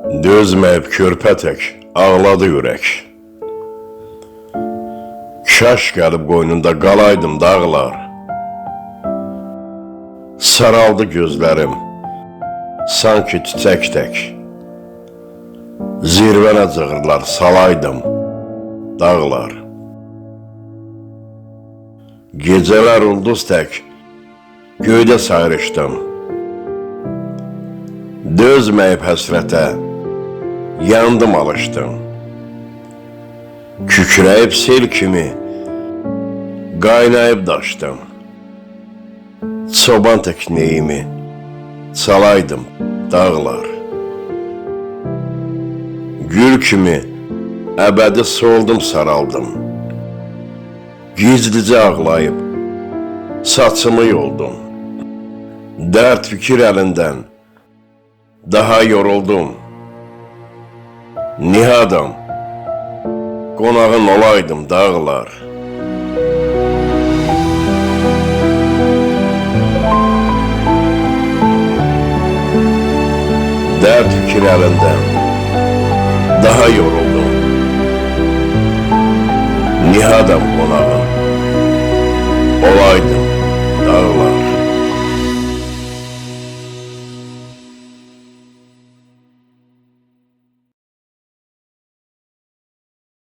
Dözməyib körpə tək, ağladı ürək. Kaş gəlib qoynunda qalaydım dağlar. Saraldı gözlərim, sanki tütək tək. Zirvənə cığırlar salaydım dağlar. Gecələr ulduz tək, göydə sayrışdım. Dözməyib həsrətə, yandım alışdım. Kükrəyib sel kimi, qaynayıb daşdım. Çoban təkneyimi salaydım dağlar. Gül kimi əbədi soldum saraldım. Gizlicə ağlayıb saçımı yoldum. Dərd fikir əlindən daha yoruldum. Nihadam, qonağın olaydım dağlar. Dərd fikir əlindən daha yoruldum. Nihadam qonağın olaydım dağlar.